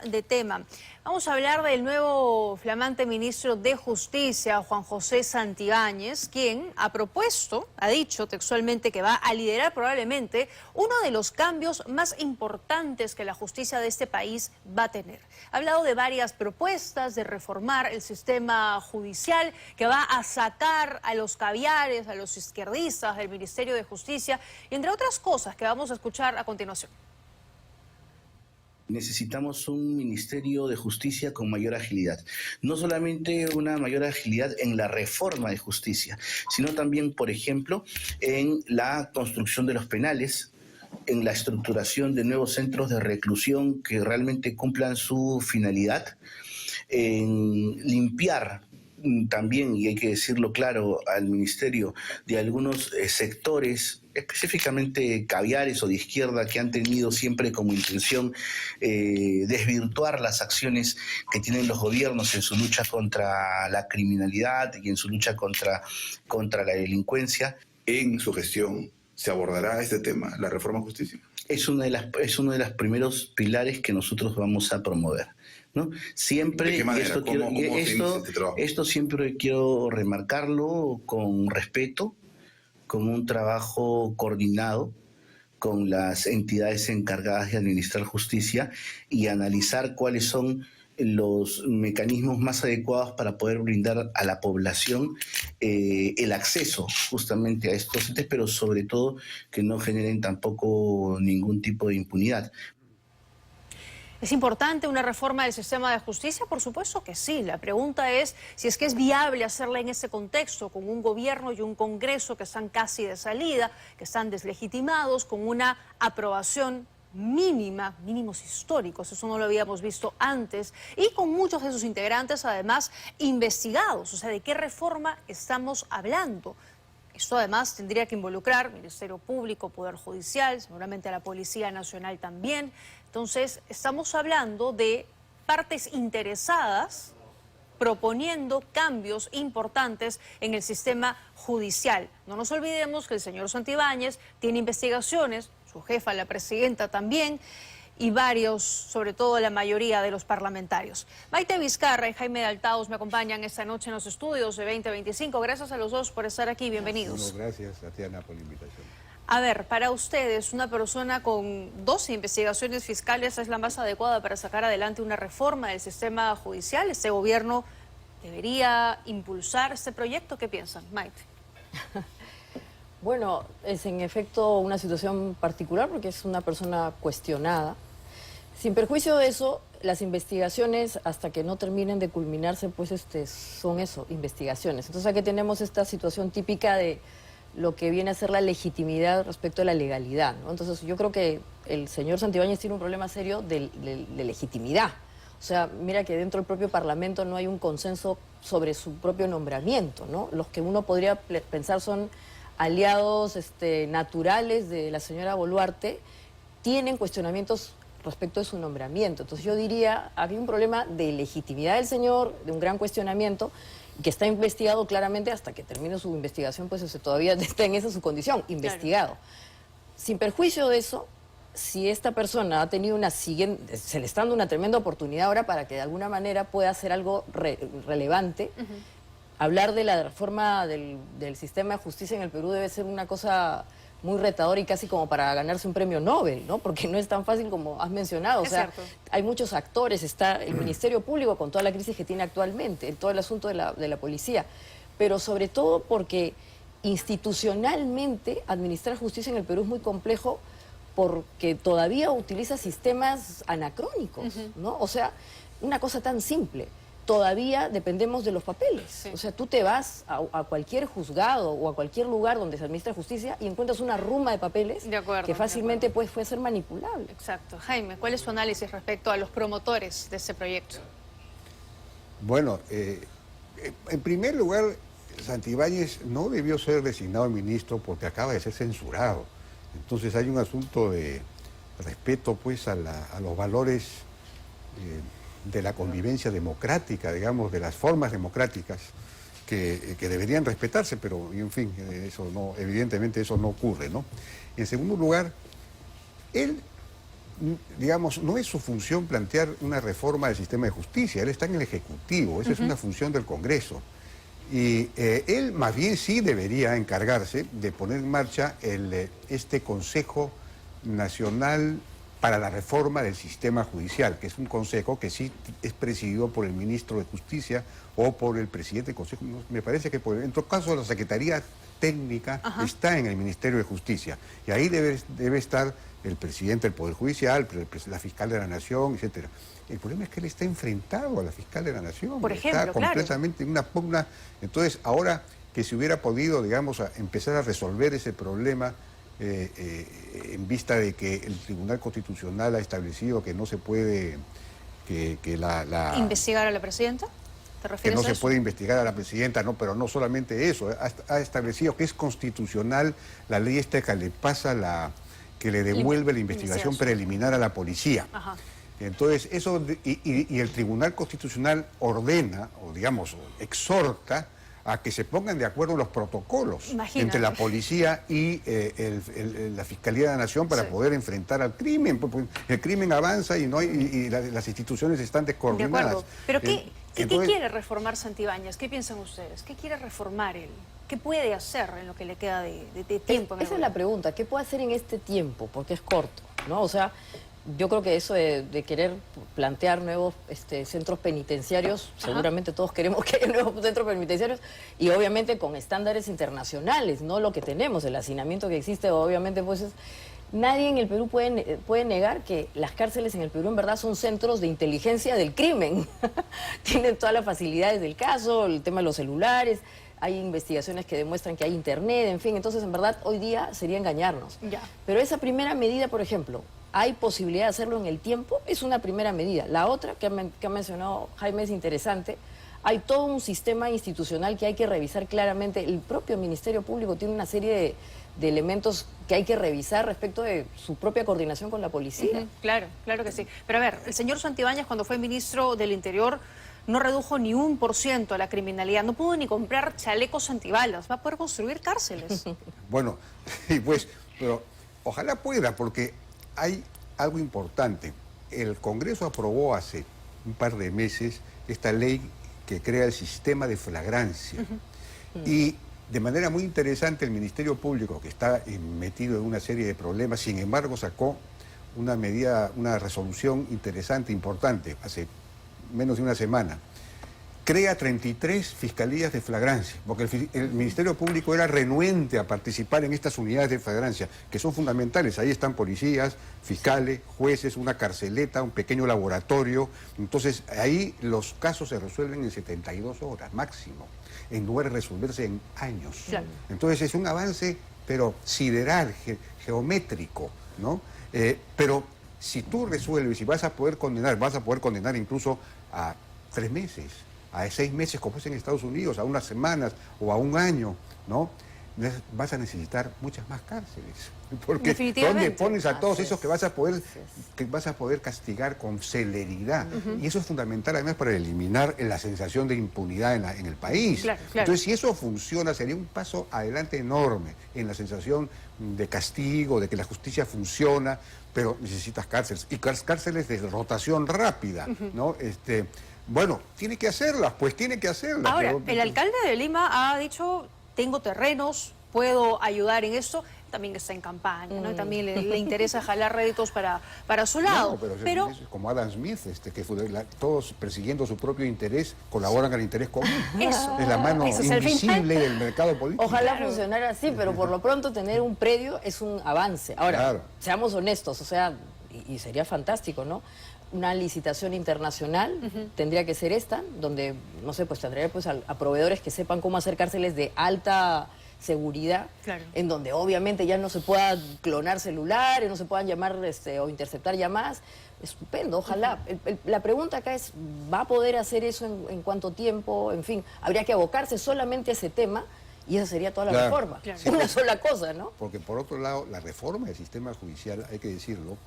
De tema. Vamos a hablar del nuevo flamante ministro de Justicia, Juan José Santibáñez, quien ha dicho textualmente que va a liderar probablemente uno de los cambios más importantes que la justicia de este país va a tener. Ha hablado de varias propuestas de reformar el sistema judicial, que va a sacar a los caviares, a los izquierdistas del Ministerio de Justicia, y entre otras cosas que vamos a escuchar a continuación. Necesitamos un Ministerio de Justicia con mayor agilidad. No solamente una mayor agilidad en la reforma de justicia, sino también, por ejemplo, en la construcción de los penales, en la estructuración de nuevos centros de reclusión que realmente cumplan su finalidad, en limpiar también, y hay que decirlo claro, al Ministerio de algunos sectores, específicamente caviares o de izquierda, que han tenido siempre como intención desvirtuar las acciones que tienen los gobiernos en su lucha contra la criminalidad y en su lucha contra la delincuencia. En su gestión se abordará este tema, la reforma de justicia. Es uno de los primeros pilares que nosotros vamos a promover, ¿no? Siempre, ¿de qué manera? Esto siempre quiero remarcarlo con respeto, con un trabajo coordinado con las entidades encargadas de administrar justicia y analizar cuáles son los mecanismos más adecuados para poder brindar a la población el acceso justamente a estos entes, pero sobre todo que no generen tampoco ningún tipo de impunidad. ¿Es importante una reforma del sistema de justicia? Por supuesto que sí. La pregunta es si es que es viable hacerla en ese contexto, con un gobierno y un Congreso que están casi de salida, que están deslegitimados, con una aprobación mínima, mínimos históricos, eso no lo habíamos visto antes, y con muchos de sus integrantes además investigados. O sea, ¿de qué reforma estamos hablando? Esto además tendría que involucrar Ministerio Público, Poder Judicial, seguramente a la Policía Nacional también. Entonces, estamos hablando de partes interesadas proponiendo cambios importantes en el sistema judicial. No nos olvidemos que el señor Santibáñez tiene investigaciones, su jefa, la presidenta también, y varios, sobre todo la mayoría de los parlamentarios. Maite Vizcarra y Jaime Daltaos me acompañan esta noche en los estudios de 2025. Gracias a los dos por estar aquí, bienvenidos. Gracias, Tatiana, por la invitación. A ver, para ustedes, una persona con 12 investigaciones fiscales es la más adecuada para sacar adelante una reforma del sistema judicial. ¿Este gobierno debería impulsar este proyecto? ¿Qué piensan, Maite? Bueno, es en efecto una situación particular porque es una persona cuestionada. Sin perjuicio de eso, las investigaciones, hasta que no terminen de culminarse, pues son eso, investigaciones. Entonces aquí tenemos esta situación típica de lo que viene a ser la legitimidad respecto a la legalidad, ¿no? Entonces yo creo que el señor Santibáñez tiene un problema serio de legitimidad. O sea, mira que dentro del propio Parlamento no hay un consenso sobre su propio nombramiento, ¿no? Los que uno podría pensar son aliados naturales de la señora Boluarte, tienen cuestionamientos respecto de su nombramiento. Entonces yo diría, había un problema de legitimidad del señor, de un gran cuestionamiento, que está investigado claramente hasta que termine su investigación, pues todavía está en esa su condición, investigado. Claro. Sin perjuicio de eso, si esta persona ha tenido se le está dando una tremenda oportunidad ahora para que de alguna manera pueda hacer algo relevante. Hablar de la reforma del sistema de justicia en el Perú debe ser una cosa muy retadora y casi como para ganarse un premio Nobel, ¿no? Porque no es tan fácil como has mencionado. O sea, hay muchos actores, está el Ministerio Público con toda la crisis que tiene actualmente, todo el asunto de la policía, pero sobre todo porque institucionalmente administrar justicia en el Perú es muy complejo porque todavía utiliza sistemas anacrónicos, ¿no? O sea, una cosa tan simple. Todavía dependemos de los papeles. Sí. O sea, tú te vas a cualquier juzgado o a cualquier lugar donde se administra justicia y encuentras una ruma de papeles que fácilmente puede ser manipulable. Exacto. Jaime, ¿cuál es su análisis respecto a los promotores de este proyecto? Bueno, en primer lugar, Santibáñez no debió ser designado ministro porque acaba de ser censurado. Entonces hay un asunto de respeto pues a los valores de la convivencia democrática, digamos, de las formas democráticas que deberían respetarse, pero en fin, evidentemente eso no ocurre, ¿no? En segundo lugar, él digamos, no es su función plantear una reforma del sistema de justicia, él está en el Ejecutivo, esa es una función del Congreso. Y él más bien sí debería encargarse de poner en marcha este Consejo Nacional para la Reforma del Sistema Judicial, que es un consejo que sí es presidido por el ministro de Justicia o por el presidente del Consejo. Me parece que en todo caso la Secretaría Técnica está en el Ministerio de Justicia y ahí debe estar el presidente del Poder Judicial, la fiscal de la Nación, etcétera. El problema es que él está enfrentado a la fiscal de la Nación. Por ejemplo, está completamente en una pugna. Entonces, ahora que se hubiera podido, digamos, empezar a resolver ese problema en vista de que el Tribunal Constitucional ha establecido que no se puede ¿investigar a la presidenta? ¿Te refieres que no a se eso? puede investigar a la presidenta, no, pero no solamente eso, ha establecido que es constitucional la ley esta que le pasa que le devuelve la investigación preliminar a la policía. Ajá. Entonces, eso, y el Tribunal Constitucional ordena, o digamos, exhorta a que se pongan de acuerdo los protocolos entre la policía y la Fiscalía de la Nación para poder enfrentar al crimen. Porque el crimen avanza y las instituciones están descoordinadas. De acuerdo. Pero ¿qué quiere reformar Santibáñez? ¿Qué piensan ustedes? ¿Qué quiere reformar él? ¿Qué puede hacer en lo que le queda de tiempo? Esa es la pregunta. ¿Qué puede hacer en este tiempo? Porque es corto, ¿no? O sea, yo creo que eso de querer plantear nuevos centros penitenciarios, seguramente todos queremos que haya nuevos centros penitenciarios y obviamente con estándares internacionales, no lo que tenemos, el hacinamiento que existe, obviamente pues nadie en el Perú puede negar que las cárceles en el Perú en verdad son centros de inteligencia del crimen. Tienen todas las facilidades del caso, el tema de los celulares, hay investigaciones que demuestran que hay internet, en fin, entonces en verdad hoy día sería engañarnos. Ya. Pero esa primera medida, por ejemplo, ¿hay posibilidad de hacerlo en el tiempo? Es una primera medida. La otra que ha mencionado Jaime es interesante. Hay todo un sistema institucional que hay que revisar claramente. El propio Ministerio Público tiene una serie de elementos que hay que revisar respecto de su propia coordinación con la policía. Claro, claro que sí. Pero a ver, el señor Santibáñez cuando fue ministro del Interior no redujo ni 1% a la criminalidad, no pudo ni comprar chalecos antibalas, va a poder construir cárceles. Bueno, pues, pero ojalá pueda, porque hay algo importante. El Congreso aprobó hace un par de meses esta ley que crea el sistema de flagrancia. Y de manera muy interesante el Ministerio Público, que está metido en una serie de problemas, sin embargo sacó una resolución interesante, importante, hace menos de una semana. Crea 33 fiscalías de flagrancia, porque el Ministerio Público era renuente a participar en estas unidades de flagrancia, que son fundamentales. Ahí están policías, fiscales, jueces, una carceleta, un pequeño laboratorio. Entonces, ahí los casos se resuelven en 72 horas máximo, en lugar de resolverse en años. Claro. Entonces, es un avance, pero sideral, geométrico, ¿no? Pero si tú resuelves y vas a poder condenar incluso a 3 meses, a 6 meses, como es en Estados Unidos, a unas semanas o a un año, ¿no? Vas a necesitar muchas más cárceles. Porque ¿dónde pones a todos esos que vas a poder castigar con celeridad? Y eso es fundamental además para eliminar la sensación de impunidad en el país. Claro. Entonces, si eso funciona, sería un paso adelante enorme en la sensación de castigo, de que la justicia funciona, pero necesitas cárceles. Y cárceles de rotación rápida, ¿no? Bueno, tiene que hacerlas, pues tiene que hacerlas. Ahora, el alcalde de Lima ha dicho, tengo terrenos, puedo ayudar en esto, también está en campaña, ¿no? Y también le interesa jalar réditos para su lado. No, pero es como Adam Smith, que todos persiguiendo su propio interés colaboran al interés común. Eso. Es la mano invisible del mercado político. Ojalá funcionara así, pero por lo pronto tener un predio es un avance. Ahora, seamos honestos, o sea, y sería fantástico, ¿no? Una licitación internacional tendría que ser esta, donde, no sé, pues tendría pues a proveedores que sepan cómo hacer cárceles de alta seguridad, en donde obviamente ya no se pueda clonar celulares, no se puedan llamar o interceptar llamadas. Estupendo, ojalá. La pregunta acá es, ¿va a poder hacer eso en cuánto tiempo? En fin, habría que abocarse solamente a ese tema y esa sería toda la reforma. Una sola cosa, ¿no? Porque por otro lado, la reforma del sistema judicial, hay que decirlo,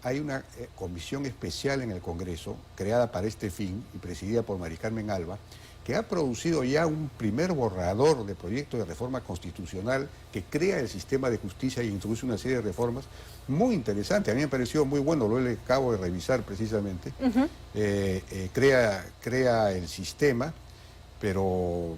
hay una comisión especial en el Congreso, creada para este fin y presidida por Mari Carmen Alba, que ha producido ya un primer borrador de proyecto de reforma constitucional que crea el sistema de justicia e introduce una serie de reformas muy interesantes. A mí me pareció muy bueno, lo acabo de revisar precisamente. Crea el sistema, pero,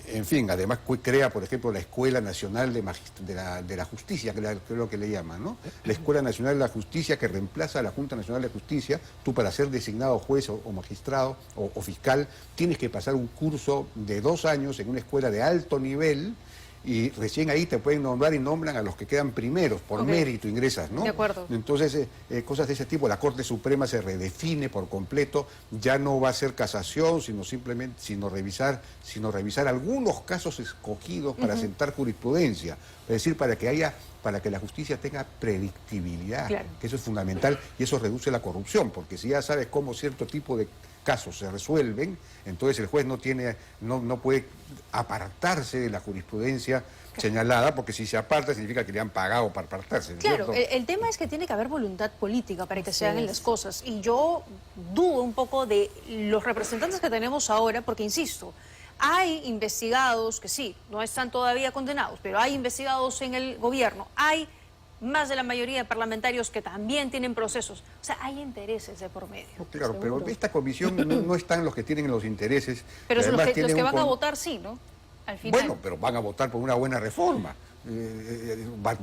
en fin, además crea, por ejemplo, la Escuela Nacional de la Justicia, que es lo que le llaman, ¿no? La Escuela Nacional de la Justicia, que reemplaza a la Junta Nacional de Justicia. Tú, para ser designado juez o magistrado o fiscal, tienes que pasar un curso de 2 años en una escuela de alto nivel, y recién ahí te pueden nombrar y nombran a los que quedan primeros, por mérito ingresas, ¿no? De acuerdo. Entonces, cosas de ese tipo. La Corte Suprema se redefine por completo, ya no va a ser casación, sino revisar algunos casos escogidos para sentar jurisprudencia, es decir, para que la justicia tenga predictibilidad, claro, que eso es fundamental, y eso reduce la corrupción, porque si ya sabes cómo cierto tipo de casos se resuelven, entonces el juez no puede apartarse de la jurisprudencia señalada, porque si se aparta significa que le han pagado para apartarse, ¿no? Claro, el tema es que tiene que haber voluntad política para que se hagan las cosas, y yo dudo un poco de los representantes que tenemos ahora, porque insisto, hay investigados que sí, no están todavía condenados, pero hay investigados en el gobierno, hay más de la mayoría de parlamentarios que también tienen procesos. O sea, hay intereses de por medio. Claro, pero en esta comisión no están los que tienen los intereses. Pero son los que van a votar votar, sí, ¿no? Al final. Bueno, pero van a votar por una buena reforma.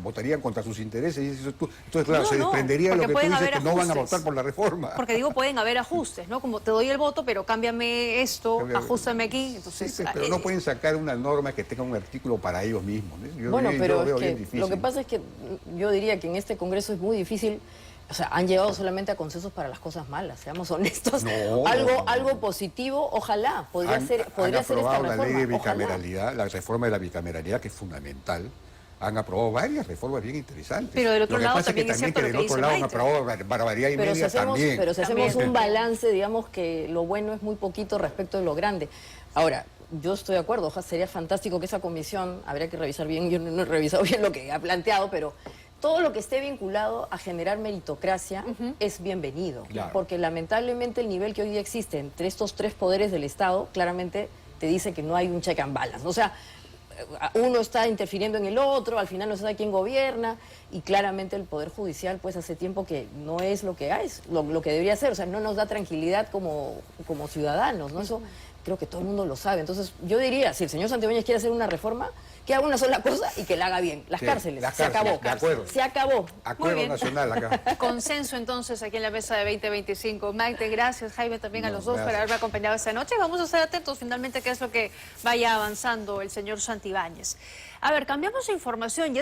Votarían contra sus intereses. Y eso, entonces, claro, se desprendería de lo que tú dices, que no van a votar por la reforma. Porque digo, pueden haber ajustes, ¿no? Como te doy el voto, pero cámbiame esto, ajústame aquí. Entonces, sí, pero no pueden sacar una norma que tenga un artículo para ellos mismos, ¿no? Bueno, pero veo es bien que difícil. lo que pasa es que yo diría que en este Congreso es muy difícil. O sea, han llegado solamente a consensos para las cosas malas, seamos honestos. Algo positivo, ojalá, podría ser esta reforma. Han aprobado la ley de ojalá. bicameralidad, la reforma de la bicameralidad, que es fundamental. Han aprobado varias reformas bien interesantes. Pero del otro lo que lado pasa también es que del otro lado han aprobado barbaridad y media también. Pero si hacemos un balance, digamos que lo bueno es muy poquito respecto de lo grande. Ahora, yo estoy de acuerdo, sería fantástico que esa comisión, habría que revisar bien, yo no he revisado bien lo que ha planteado, pero todo lo que esté vinculado a generar meritocracia es bienvenido. Claro. Porque lamentablemente el nivel que hoy día existe entre estos 3 poderes del Estado claramente te dice que no hay un check and balance. O sea, uno está interfiriendo en el otro, al final no se sabe quién gobierna, y claramente el Poder Judicial pues hace tiempo que no es lo que es, lo que debería ser. O sea, no nos da tranquilidad como ciudadanos, ¿no? Eso creo que todo el mundo lo sabe. Entonces yo diría, si el señor Santibáñez quiere hacer una reforma, que haga una sola cosa y que la haga bien. Las cárceles, se acabó. De acuerdo. Se acabó. Acuerdo nacional acá. Consenso entonces aquí en la mesa de 2025. Maite, gracias. Jaime, también a los dos por gracias. haberme acompañado esta noche. Vamos a estar atentos finalmente qué es lo que vaya avanzando el señor Santibáñez. A ver, cambiamos de información.